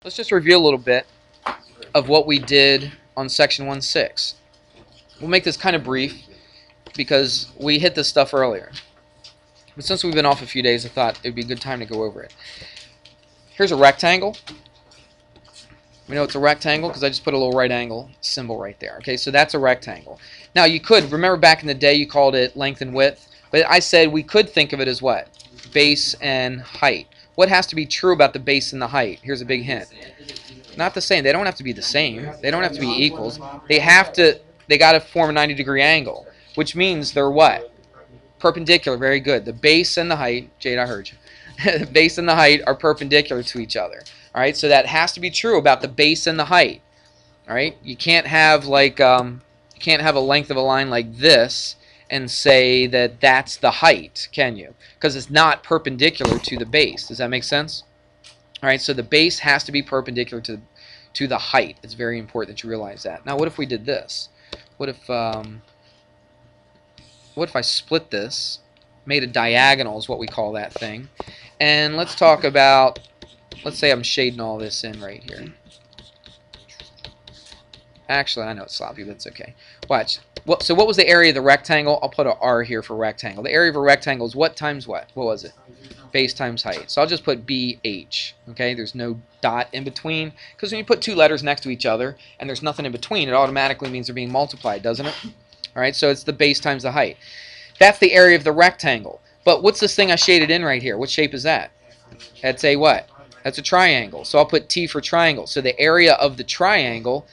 Let's just review a little bit of what we did on section 1.6. We'll make this kind of brief because we hit this stuff earlier. But since we've been off a few days, I thought it would be a good time to go over it. Here's a rectangle. We know it's a rectangle because I just put a little right angle symbol right there. Okay, so that's a rectangle. Now you could, remember back in the day you called it length and width, but I said we could think of it as what? Base and height. What has to be true about the base and the height? Here's a big hint. Not the same. They don't have to be the same. They don't have to be equals. They got to form a 90-degree angle, which means they're what? Perpendicular. Very good. The base and the height, Jade, I heard you. The base and the height are perpendicular to each other. All right, so that has to be true about the base and the height. All right, you can't have like you can't have a length of a line like this and say that that's the height, can you? Because it's not perpendicular to the base. Does that make sense? All right, so the base has to be perpendicular to the height. It's very important that you realize that. Now, what if we did this? What if I split this, made a diagonal is what we call that thing, and let's talk about. Let's say I'm shading all this in right here. Actually, I know it's sloppy, but it's okay. Watch. So what was the area of the rectangle? I'll put an R here for rectangle. The area of a rectangle is what times what? What was it? Base times height. So I'll just put BH. Okay, there's no dot in between. Because when you put two letters next to each other and there's nothing in between, it automatically means they're being multiplied, doesn't it? All right, so it's the base times the height. That's the area of the rectangle. But what's this thing I shaded in right here? What shape is that? That's a what? That's a triangle. So I'll put T for triangle. So the area of the triangle,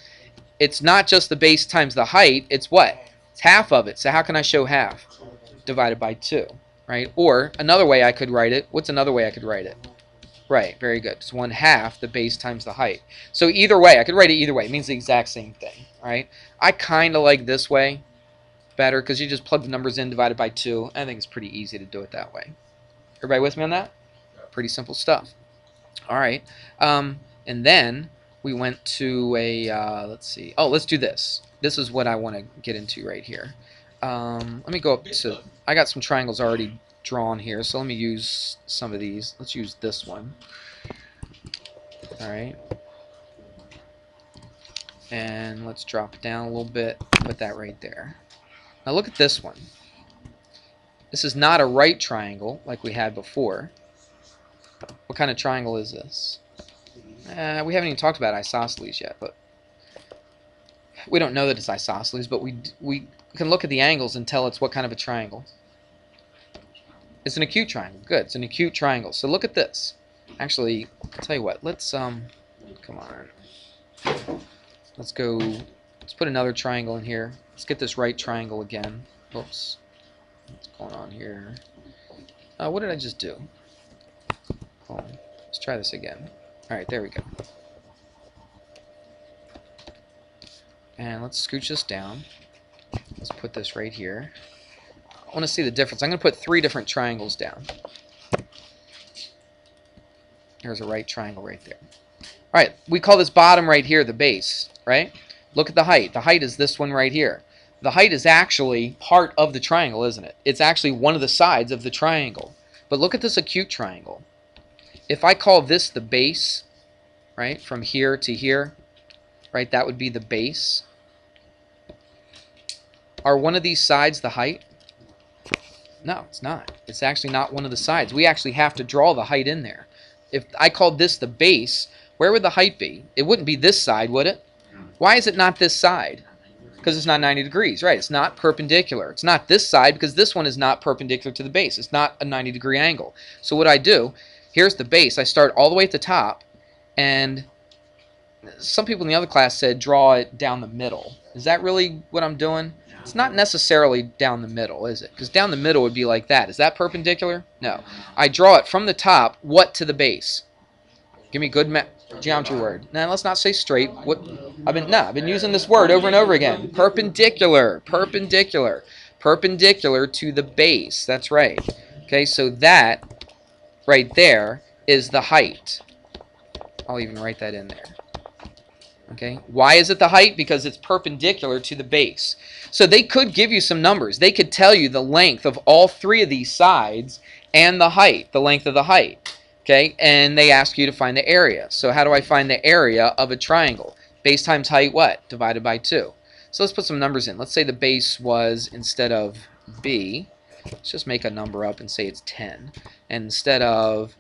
it's not just the base times the height. It's what? It's half of it. So how can I show half? Divided by 2. Right? Or another way I could write it. What's another way I could write it? Right. Very good. It's 1/2 the base times the height. So either way, I could write it either way. It means the exact same thing. Right? I kind of like this way better because you just plug the numbers in divided by 2. I think it's pretty easy to do it that way. Everybody with me on that? Pretty simple stuff. All right, and then we went to a, let's see, oh, let's do this. This is what I want to get into right here. Let me go up to, I got some triangles already drawn here, so let me use some of these. Let's use this one. All right, and let's drop it down a little bit, put that right there. Now look at this one. This is not a right triangle like we had before. What kind of triangle is this? We haven't even talked about isosceles yet, but we don't know that it's isosceles, but we can look at the angles and tell it's what kind of a triangle. It's an acute triangle. Good. It's an acute triangle. So look at this. Actually, I'll tell you what. Let's come on. Let's go. Let's put another triangle in here. Let's get this right triangle again. Oops. What's going on here? What did I just do? Let's try this again. Alright, there we go. And let's scooch this down. Let's put this right here. I want to see the difference. I'm going to put 3 different triangles down. There's a right triangle right there. Alright, we call this bottom right here the base, right? Look at the height. The height is this one right here. The height is actually part of the triangle, isn't it? It's actually one of the sides of the triangle. But look at this acute triangle. If I call this the base, right, from here to here, right, that would be the base. Are one of these sides the height? No, it's not. It's actually not one of the sides. We actually have to draw the height in there. If I called this the base, where would the height be? It wouldn't be this side, would it? Why is it not this side? Because it's not 90 degrees, right? It's not perpendicular. It's not this side because this one is not perpendicular to the base. It's not a 90-degree angle. So what I do, here's the base. I start all the way at the top, and some people in the other class said draw it down the middle. Is that really what I'm doing? It's not necessarily down the middle, is it? Because down the middle would be like that. Is that perpendicular? No. I draw it from the top, what to the base? Give me a good geometry word. Now let's not say straight. What I've been using this word over and over again. Perpendicular, perpendicular, perpendicular to the base. That's right. Okay, so that right there is the height. I'll even write that in there. Okay, why is it the height? Because it's perpendicular to the base. So they could give you some numbers. They could tell you the length of all 3 of these sides and the height, the length of the height. Okay, and they ask you to find the area. So how do I find the area of a triangle? Base times height, what? Divided by 2. So let's put some numbers in. Let's say the base was, instead of b, let's just make a number up and say it's 10. And instead of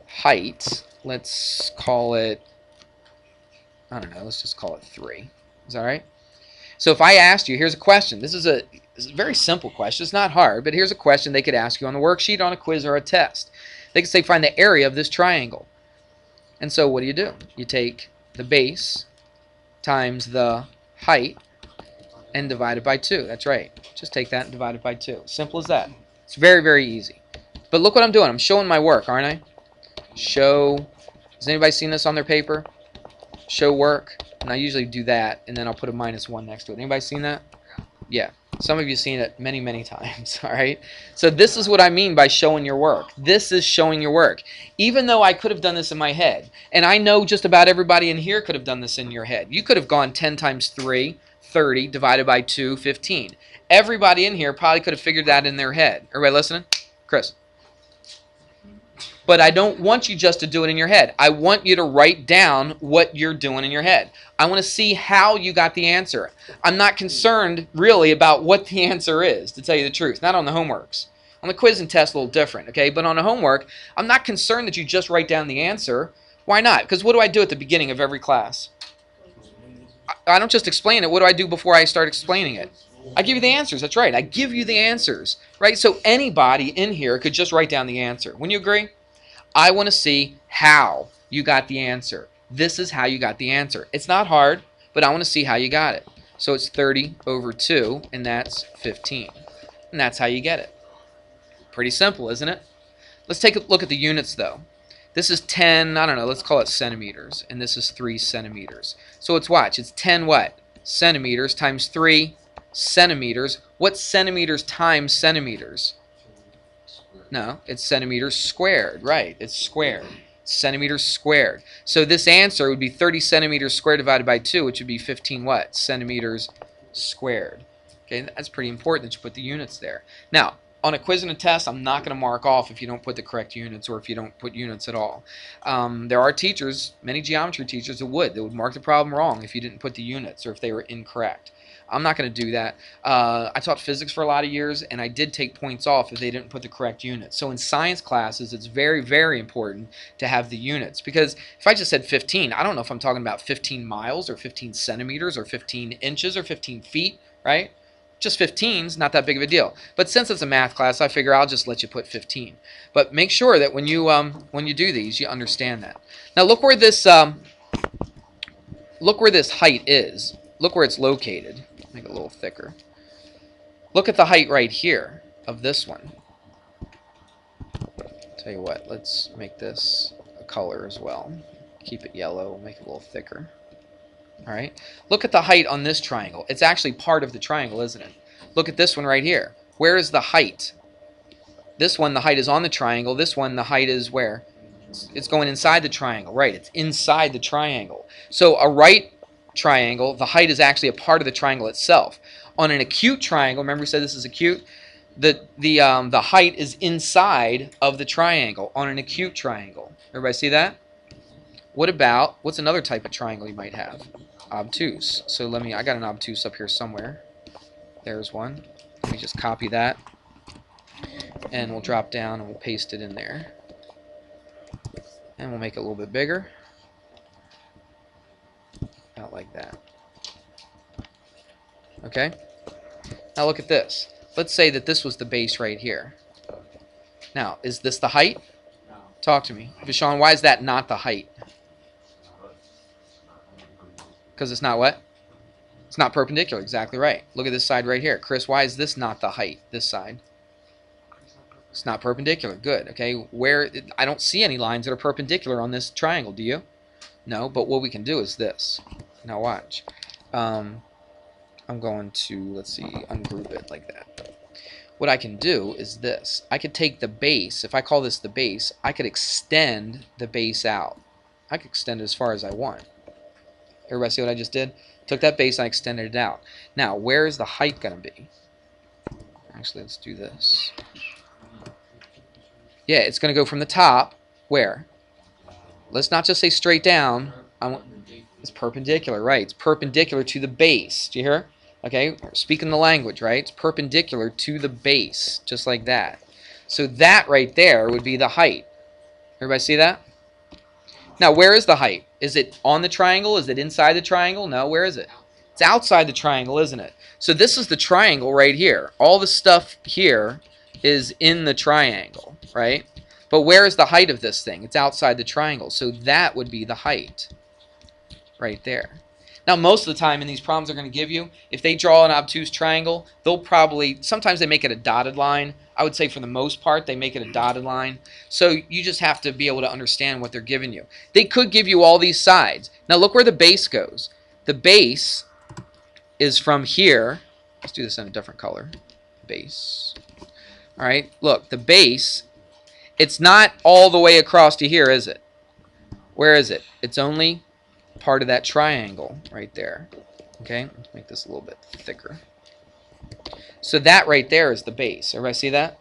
height, let's call it, I don't know, let's just call it 3. Is that right? So if I asked you, here's a question. This is a very simple question. It's not hard, but here's a question they could ask you on the worksheet, on a quiz, or a test. They could say, find the area of this triangle. And so what do? You take the base times the height and divide it by 2. That's right. Just take that and divide it by 2. Simple as that. It's very, very easy. But look what I'm doing. I'm showing my work, aren't I? Show. Has anybody seen this on their paper? Show work. And I usually do that, and then I'll put a -1 next to it. Anybody seen that? Yeah. Some of you have seen it many, many times, all right? So this is what I mean by showing your work. This is showing your work. Even though I could have done this in my head, and I know just about everybody in here could have done this in your head. You could have gone 10 times 3, 30, divided by 2, 15. Everybody in here probably could have figured that in their head. Everybody listening? Chris. But I don't want you just to do it in your head. I want you to write down what you're doing in your head. I want to see how you got the answer. I'm not concerned really about what the answer is, to tell you the truth. Not on the homeworks. On the quiz and test, a little different, okay? But on the homework, I'm not concerned that you just write down the answer. Why not? Because what do I do at the beginning of every class? I don't just explain it. What do I do before I start explaining it? I give you the answers. That's right. I give you the answers, right? So anybody in here could just write down the answer. Wouldn't you agree? I want to see how you got the answer. This is how you got the answer. It's not hard, but I want to see how you got it. So it's 30 over 2, and that's 15. And that's how you get it. Pretty simple, isn't it? Let's take a look at the units, though. This is 10, I don't know, let's call it centimeters. And this is 3 centimeters. So let's watch. It's 10 what? Centimeters times 3 centimeters. What's centimeters times centimeters? No, it's centimeters squared. Right, it's squared. Centimeters squared. So this answer would be 30 centimeters squared divided by 2, which would be 15 what? Centimeters squared. Okay, that's pretty important that you put the units there. Now, on a quiz and a test, I'm not going to mark off if you don't put the correct units or if you don't put units at all. There are teachers, many geometry teachers, that would mark the problem wrong if you didn't put the units or if they were incorrect. I'm not going to do that. I taught physics for a lot of years, and I did take points off if they didn't put the correct units. So in science classes, it's very, very important to have the units. Because if I just said 15, I don't know if I'm talking about 15 miles or 15 centimeters or 15 inches or 15 feet, right? Just 15 is not that big of a deal. But since it's a math class, I figure I'll just let you put 15. But make sure that when you do these, you understand that. Now look where this height is. Look where it's located. Make it a little thicker. Look at the height right here of this one. Tell you what, let's make this a color as well. Keep it yellow, make it a little thicker. Alright, look at the height on this triangle. It's actually part of the triangle, isn't it? Look at this one right here. Where is the height? This one, the height is on the triangle. This one, the height is where? It's going inside the triangle. Right, it's inside the triangle. So a right triangle, the height is actually a part of the triangle itself. On an acute triangle, remember we said this is acute? The height is inside of the triangle on an acute triangle. Everybody see that? What's another type of triangle you might have? Obtuse. So I got an obtuse up here somewhere. There's one. Let me just copy that. And we'll drop down and we'll paste it in there. And we'll make it a little bit bigger. About like that. Okay? Now look at this. Let's say that this was the base right here. Now, is this the height? No. Talk to me. Vishon, why is that not the height? Because it's not what? It's not perpendicular. Exactly right. Look at this side right here. Chris, why is this not the height? This side. It's not perpendicular. Good. Okay. I don't see any lines that are perpendicular on this triangle. Do you? No. But what we can do is this. Now watch. I'm going to, let's see, ungroup it like that. What I can do is this. I could take the base. If I call this the base, I could extend the base out. I could extend it as far as I want. Everybody see what I just did? Took that base and I extended it out. Now, where is the height going to be? Actually, let's do this. Yeah, it's going to go from the top, where? let's not just say straight down. It's perpendicular, right? It's perpendicular to the base. Do you hear? Okay, speaking the language, right? It's perpendicular to the base, just like that. So that right there would be the height. Everybody see that? Now, where is the height? Is it on the triangle? Is it inside the triangle? No, where is it? It's outside the triangle, isn't it? So this is the triangle right here. All the stuff here is in the triangle, right? But where is the height of this thing? It's outside the triangle. So that would be the height right there. Now, most of the time in these problems they're going to give you, if they draw an obtuse triangle, they'll probably, sometimes they make it a dotted line. I would say for the most part, they make it a dotted line. So you just have to be able to understand what they're giving you. They could give you all these sides. Now, look where the base goes. The base is from here. Let's do this in a different color. Base. All right, look, the base, it's not all the way across to here, is it? Where is it? It's only part of that triangle right there. Okay, let's make this a little bit thicker. So that right there is the base. Everybody see that?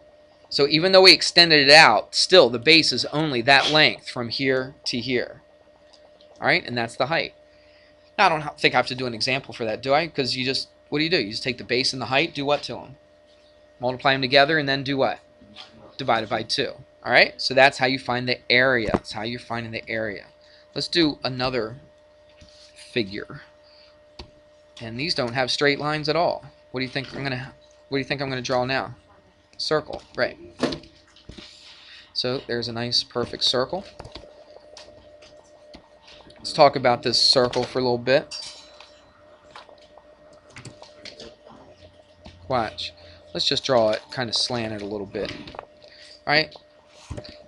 So even though we extended it out, still the base is only that length from here to here. All right, and that's the height. Now, I don't think I have to do an example for that, do I? Because you just, what do? You just take the base and the height, do what to them? Multiply them together, and then do what? Divide it by 2. All right, so that's how you find the area. That's how you're finding the area. Let's do another figure. And these don't have straight lines at all. What do you think I'm gonna draw now? Circle, right? So there's a nice perfect circle. Let's talk about this circle for a little bit. Watch. Let's just draw it kind of slanted a little bit. All right.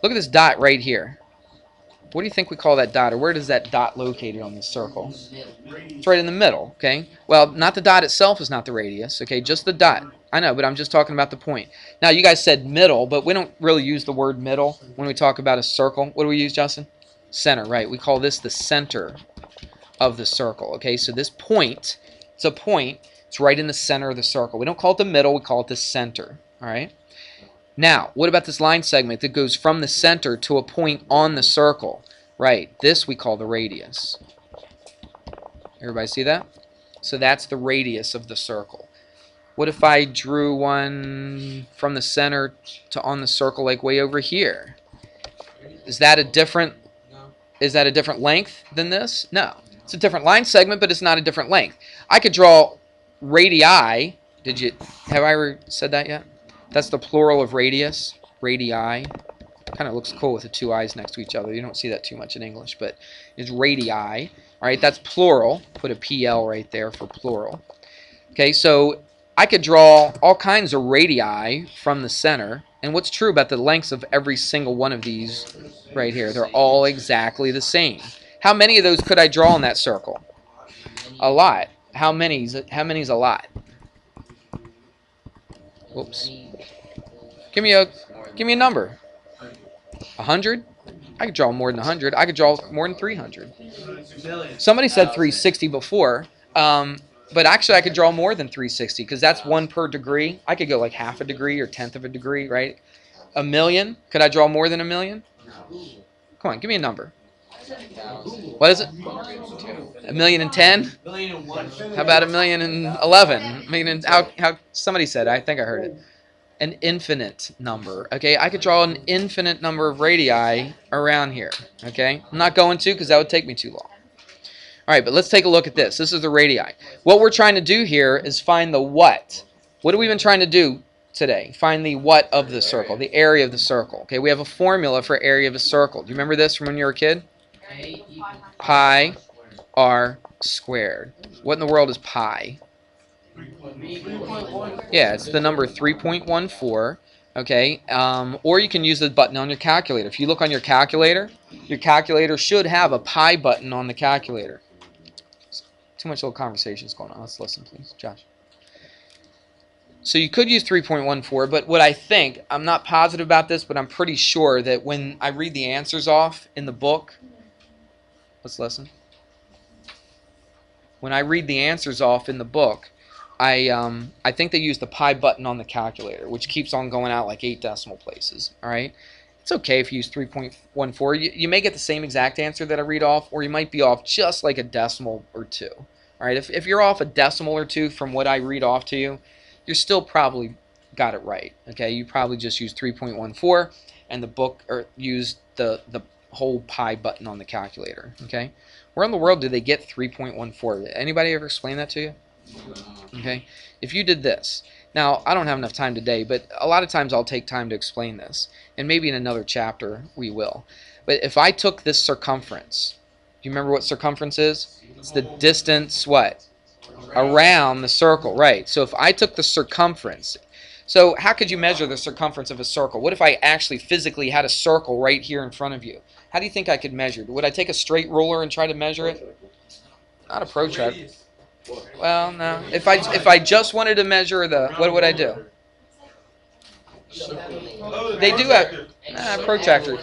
Look at this dot right here. What do you think we call that dot, or where does that dot located on this circle? It's right in the middle, okay? Well, not the dot itself is not the radius, okay? Just the dot. I know, but I'm just talking about the point. Now, you guys said middle, but we don't really use the word middle when we talk about a circle. What do we use, Justin? Center, right? We call this the center of the circle, okay? So this point, it's a point. It's right in the center of the circle. We don't call it the middle. We call it the center, all right? Now, what about this line segment that goes from the center to a point on the circle? Right, this we call the radius. Everybody see that? So that's the radius of the circle. What if I drew one from the center to on the circle, like way over here? Is that a different length than this? No. It's a different line segment, but it's not a different length. I could draw radii. Have I ever said that yet? That's the plural of radius, radii. Kind of looks cool with the 2 eyes next to each other. You don't see that too much in English, but it's radii. All right, that's plural. Put a PL right there for plural. Okay, so I could draw all kinds of radii from the center. And what's true about the lengths of every single one of these right here? They're all exactly the same. How many of those could I draw in that circle? A lot. How many's a lot? Whoops. Give me a number. 100? I could draw more than 100. I could draw more than 300. Somebody said 360 before, but actually I could draw more than 360 because that's 1 per degree. I could go like half a degree or 1/10 of a degree, right? 1,000,000? Could I draw more than 1,000,000? Come on, give me a number. What is it? 1,010,000? How about 1,011,000? I mean, how somebody said, I think I heard it. An infinite number. Okay, I could draw an infinite number of radii around here. Okay, I'm not going to because that would take me too long. All right, but let's take a look at this. This is the radii. What we're trying to do here is find the what. What have we been trying to do today? Find the what of the circle, the area of the circle. Okay, we have a formula for area of a circle. Do you remember this from when you were a kid? Pi r squared. What in the world is pi? Yeah, it's the number 3.14. Okay, or you can use the button on your calculator. If you look on your calculator should have a pi button on the calculator. Too much little conversations going on. Let's listen, please. Josh. So you could use 3.14, but what I think, I'm not positive about this, but I'm pretty sure that when I read the answers off in the book, let's listen. When I read the answers off in the book, I think they use the pi button on the calculator, which keeps on going out like 8 decimal places. All right, It's okay if you use 3.14. You may get the same exact answer that I read off, or you might be off just like a decimal or two. All right, if you're off a decimal or two from what I read off to you, you're still probably got it right. Okay, you probably just used 3.14, and the book or used the whole pi button on the calculator. Okay, where in the world did they get 3.14? Anybody ever explain that to you? Okay, if you did this. Now, I don't have enough time today, but a lot of times I'll take time to explain this, and maybe in another chapter we will. But if I took this circumference, do you remember what circumference is? It's the distance, what? Around the circle, right. So if I took the circumference, so how could you measure the circumference of a circle? What if I actually physically had a circle right here in front of you? How do you think I could measure it? Would I take a straight ruler and try to measure it? Not a protractor. Well, no. If I just wanted to measure the, what would I do? They do have protractor.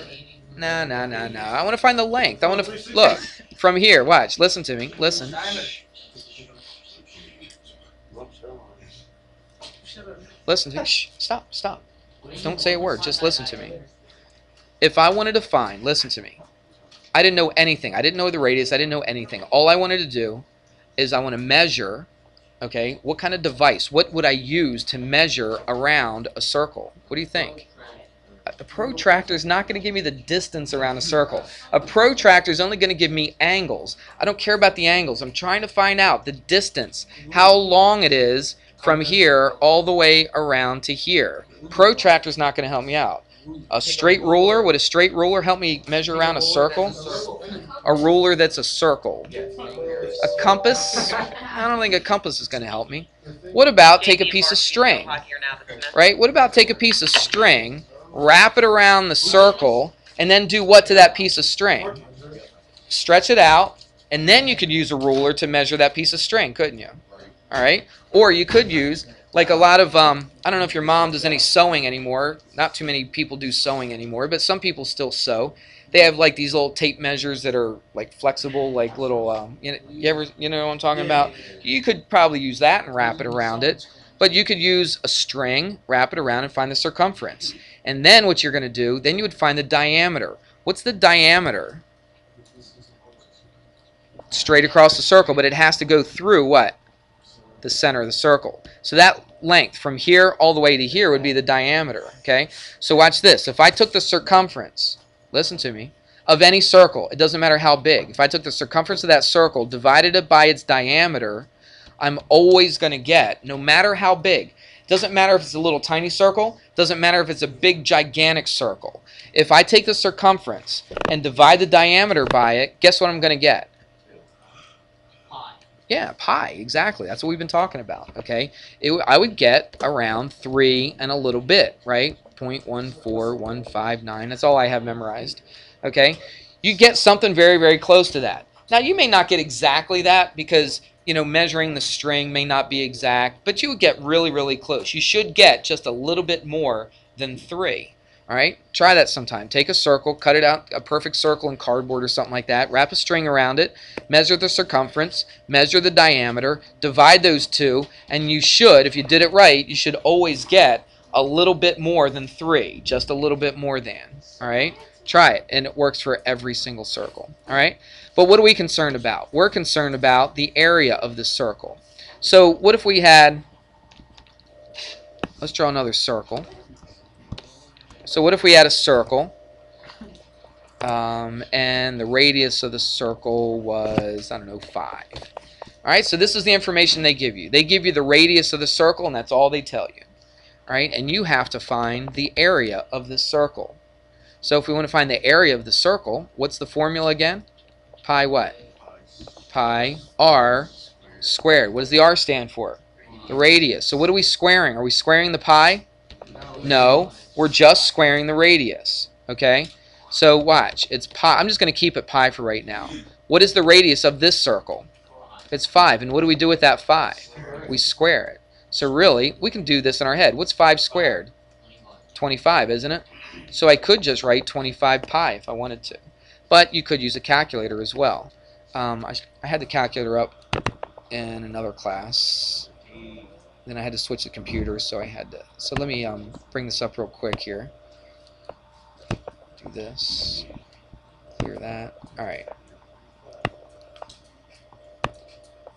No. I want to find the length. I want to look from here. Watch. Listen to me. Listen. Listen to me. Shh. Stop. Don't say a word. Just listen to me. If I wanted to find, listen to me. I didn't know anything. I didn't know the radius. I didn't know anything. All I wanted to do is I want to measure, okay, what kind of device, what would I use to measure around a circle? What do you think? A protractor is not going to give me the distance around a circle. A protractor is only going to give me angles. I don't care about the angles. I'm trying to find out the distance, how long it is from here all the way around to here. Protractor is not going to help me out. A straight ruler, would a straight ruler help me measure around a circle? A ruler that's a circle. A compass? I don't think a compass is going to help me. What about take a piece of string? Right? What about take a piece of string, wrap it around the circle, and then do what to that piece of string? Stretch it out, and then you could use a ruler to measure that piece of string, couldn't you? All right? Or you could use, like a lot of, I don't know if your mom does any sewing anymore. Not too many people do sewing anymore, but some people still sew. They have like these little tape measures that are like flexible, like little, you know what I'm talking about? You could probably use that and wrap it around it. But you could use a string, wrap it around, and find the circumference. And then what you're going to do, then you would find the diameter. What's the diameter? Straight across the circle, but it has to go through what? The center of the circle. So that length from here all the way to here would be the diameter. Okay? So watch this. If I took the circumference, listen to me, of any circle, it doesn't matter how big. If I took the circumference of that circle, divided it by its diameter, I'm always going to get, no matter how big, it doesn't matter if it's a little tiny circle, it doesn't matter if it's a big gigantic circle. If I take the circumference and divide the diameter by it, guess what I'm going to get? Yeah, pi, exactly. That's what we've been talking about, okay? I would get around 3 and a little bit, right? 0.14159. That's all I have memorized, okay? You get something very, very close to that. Now, you may not get exactly that because, you know, measuring the string may not be exact, but you would get really, really close. You should get just a little bit more than 3. All right, try that sometime. Take a circle, cut it out, a perfect circle in cardboard or something like that. Wrap a string around it, measure the circumference, measure the diameter, divide those two, and you should, if you did it right, you should always get a little bit more than 3, just a little bit more than. All right, try it, and it works for every single circle. All right, but what are we concerned about? We're concerned about the area of the circle. So what if we had, let's draw another circle. So what if we had a circle, and the radius of the circle was, I don't know, 5. All right, so this is the information they give you. They give you the radius of the circle, and that's all they tell you. All right, and you have to find the area of the circle. So if we want to find the area of the circle, what's the formula again? Pi what? Pi r squared. What does the r stand for? The radius. So what are we squaring? Are we squaring the pi? No. We're just squaring the radius, okay? So watch, it's pi. I'm just going to keep it pi for right now. What is the radius of this circle? It's 5. And what do we do with that 5? We square it. So really, we can do this in our head. What's 5 squared? 25, isn't it? So I could just write 25 pi if I wanted to. But you could use a calculator as well. I had the calculator up in another class. Then I had to switch the computer, so I had to. So let me bring this up real quick here. through this. Clear that. Alright.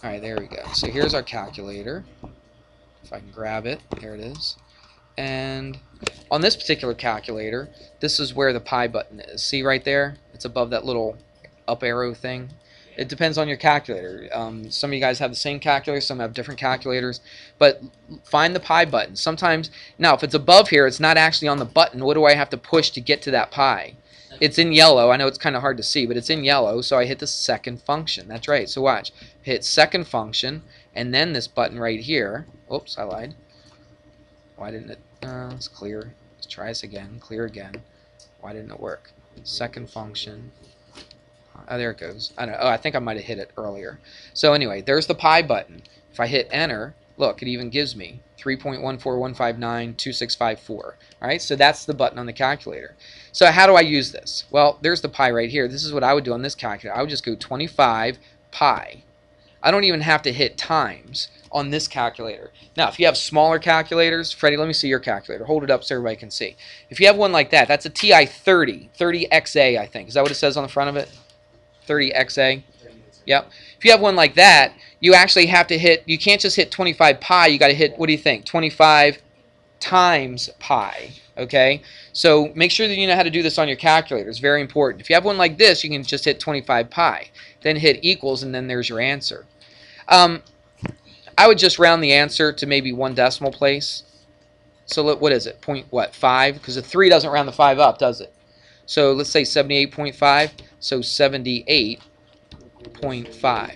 Alright, there we go. So here's our calculator. If I can grab it, there it is. And on this particular calculator, this is where the pi button is. See right there? It's above that little up arrow thing. It depends on your calculator. Some of you guys have the same calculator, some have different calculators. But find the pi button. Sometimes, now if it's above here, it's not actually on the button. What do I have to push to get to that pi? It's in yellow. I know it's kind of hard to see, but it's in yellow, so I hit the second function. That's right. So watch. Hit second function, and then this button right here. Oops, I lied. Why didn't it? Let's clear. Let's try this again. Clear again. Why didn't it work? Second function. Oh, there it goes. I don't know. Oh, I think I might have hit it earlier. So anyway, there's the pi button. If I hit enter, look, it even gives me 3.141592654. All right, so that's the button on the calculator. So how do I use this? Well, there's the pi right here. This is what I would do on this calculator. I would just go 25 pi. I don't even have to hit times on this calculator. Now, if you have smaller calculators, Freddie, let me see your calculator. Hold it up so everybody can see. If you have one like that, that's a TI 30XA, I think. Is that what it says on the front of it? 30XA? Yep. If you have one like that, you actually have to hit, you can't just hit 25 pi, you got to hit, what do you think, 25 times pi, okay? So make sure that you know how to do this on your calculator. It's very important. If you have one like this, you can just hit 25 pi, then hit equals, and then there's your answer. I would just round the answer to maybe one decimal place. So what is it, point what, 5? Because the 3 doesn't round the 5 up, does it? So let's say 78.5, so 78.5.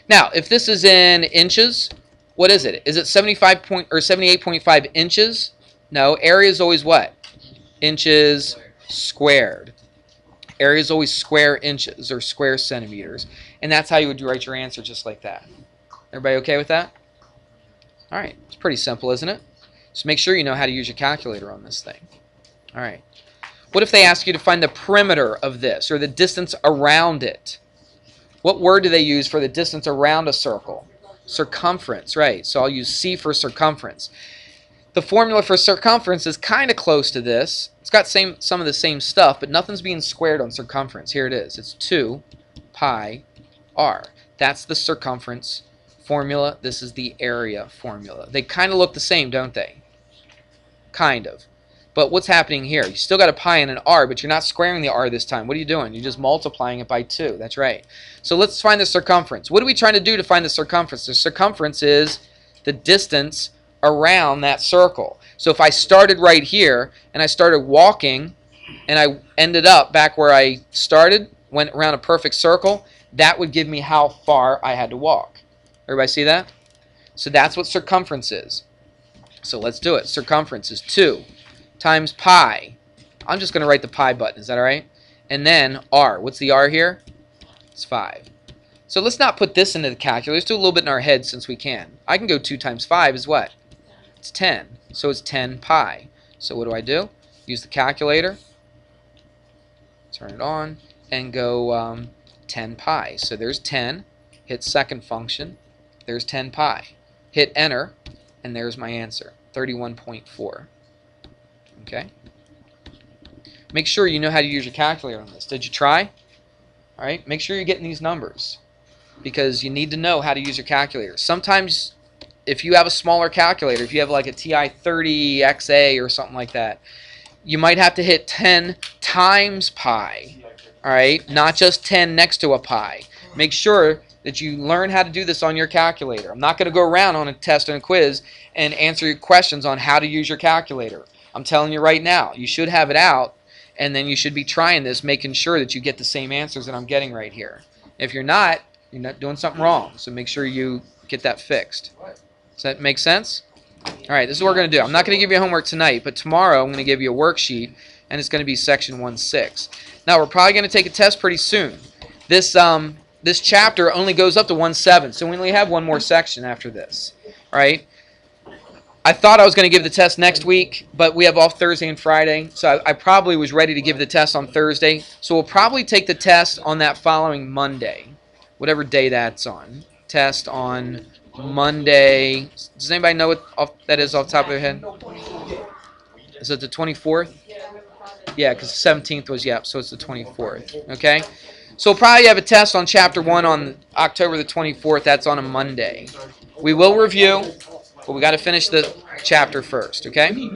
Now, if this is in inches, what is it? Is it 78.5 inches? No, area is always what? Inches squared. Area is always square inches or square centimeters. And that's how you would write your answer, just like that. Everybody okay with that? All right, it's pretty simple, isn't it? Just make sure you know how to use your calculator on this thing. All right. What if they ask you to find the perimeter of this, or the distance around it? What word do they use for the distance around a circle? Circumference, right. So I'll use C for circumference. The formula for circumference is kind of close to this. It's got some of the same stuff, but nothing's being squared on circumference. Here it is. It's 2 pi r. That's the circumference formula. This is the area formula. They kind of look the same, don't they? Kind of. But what's happening here? You still got a pi and an r, but you're not squaring the r this time. What are you doing? You're just multiplying it by 2. That's right. So let's find the circumference. What are we trying to do to find the circumference? The circumference is the distance around that circle. So if I started right here and I started walking and I ended up back where I started, went around a perfect circle, that would give me how far I had to walk. Everybody see that? So that's what circumference is. So let's do it. Circumference is 2 times pi. I'm just going to write the pi button. Is that all right? And then r. What's the r here? It's 5. So let's not put this into the calculator. Let's do a little bit in our head since we can. I can go 2 times 5 is what? It's 10. So it's 10 pi. So what do? Use the calculator. Turn it on. And go 10 pi. So there's 10. Hit second function. There's 10 pi. Hit enter. And there's my answer. 31.4. Okay. Make sure you know how to use your calculator on this. Did you try? All right. Make sure you're getting these numbers because you need to know how to use your calculator. Sometimes if you have a smaller calculator, if you have like a TI 30XA or something like that, you might have to hit 10 times pi. All right. Not just 10 next to a pi. Make sure that you learn how to do this on your calculator. I'm not going to go around on a test and a quiz and answer your questions on how to use your calculator. I'm telling you right now, you should have it out, and then you should be trying this, making sure that you get the same answers that I'm getting right here. If you're not doing something wrong, so make sure you get that fixed. Does that make sense? All right, this is what we're going to do. I'm not going to give you homework tonight, but tomorrow I'm going to give you a worksheet, and it's going to be section 1.6. Now, we're probably going to take a test pretty soon. This chapter only goes up to 1.7, so we only have one more section after this. All right? I thought I was going to give the test next week, but we have off Thursday and Friday, so I probably was ready to give the test on Thursday. So we'll probably take the test on that following Monday, whatever day that's on. Test on Monday. Does anybody know what that is off the top of their head? Is it the 24th? Yeah, because the 17th was, yeah, so it's the 24th. Okay? So we'll probably have a test on Chapter 1 on October the 24th. That's on a Monday. We will review, but we got to finish the chapter first, okay?